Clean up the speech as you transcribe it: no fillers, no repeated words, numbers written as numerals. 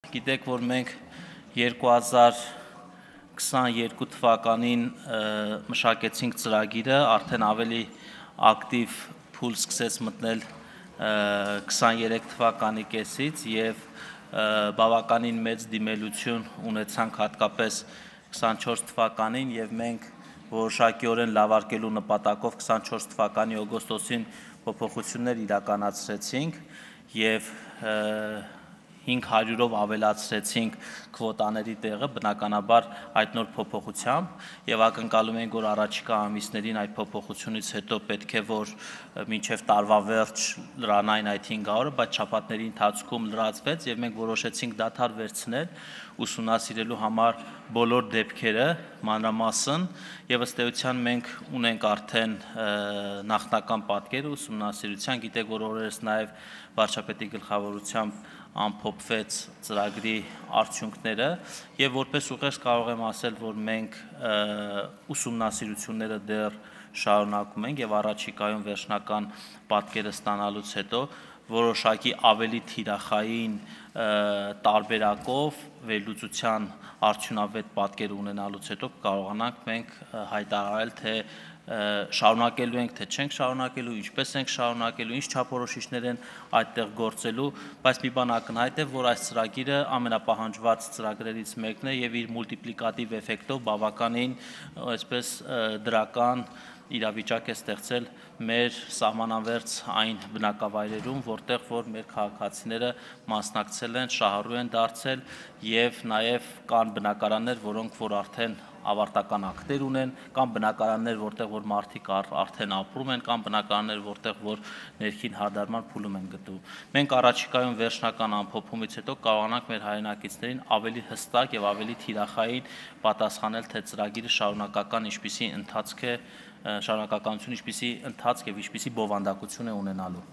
Գիտեք, որ մենք 2022 թվականին մշակեցինք ծրագիրը, արդեն ավելի ակտիվ փուլ սկսեց մտնել 23 թվականի կեսից եւ բավականին մեծ դիմելություն ունեցանք հատկապես 24 թվականին եւ մենք որոշակիորեն լավարկելու նպատակով 24 թվականի օգոստոսին փոփոխություններ իրականացրեցինք եւ 500-ով ավելացրեցինք քվոտաների տեղը, բնականաբար այդ նոր փոփոխությամբ եւ ակնկալում ենք, որ առաջիկա ամիսներին այդ փոփոխությունից հետո պետք է որ մինչեւ տարվա վերջ լրանային այդ 500-ը, բայց շաբաթների ընթացքում լրացվեց եւ մենք որոշեցինք դադար վերցնել ուսումնասիրելու համար բոլոր դեպքերը մանրամասն եւ ըստ էության մենք ունենք արդեն նախնական պատկերը ուսումնասիրության, գիտեք, որ օրերս նաեւ վարչապետի գլխավորությամբ ամփոփվեց ծրագրի արդյունքները եւ որպես ուղերձ կարող եմ ասել, որ մենք ուսումնասիրությունները դեռ շարունակում ենք եւ առաջիկայում վերջնական պատկերը ստանալուց հետո որոշակի ավելի թիրախային տարբերակով վերլուծության արդյունավետ պատկեր ունենալուց հետո կարողանանք մենք հայտարարել, թե շարունակելու ենք, թե չենք շարունակելու, ինչպես ենք շարունակելու, ինչ չափորոշիչներ են այդտեղ գործելու, բայց մի բան ակնհայտ է, որ այս ծրագիրը ամենապահանջված ծրագրերից մեկն է եւ իր մուլտիպլիկատիվ էֆեկտով բավականին, այսպես դրական իրավիճակ է ստեղծել մեր սահմանամերձ այն բնակավայրերում, որտեղ որ մեր քաղաքացիները մասնակցել են, շահառու են դարձել եւ նաեւ կան բնակարաններ, որոնք որ արդեն ավարտական ակտեր ունեն, կամ բնակարաններ, որտեղ որ մարդիկ արդեն ապրում են, կամ բնակարաններ, որտեղ որ ներքին հարդարման փուլում են գտնվում։ Մենք առաջիկայում վերջնական ամփոփումից հետո կարողանանք մեր հայրենակիցներին ավելի հստակ եւ ավելի թիրախային պատասխանել, թե ծրագիրը շարունակականություն ինչպիսի ընթացք եւ ինչպիսի բովանդակություն է ունենալու։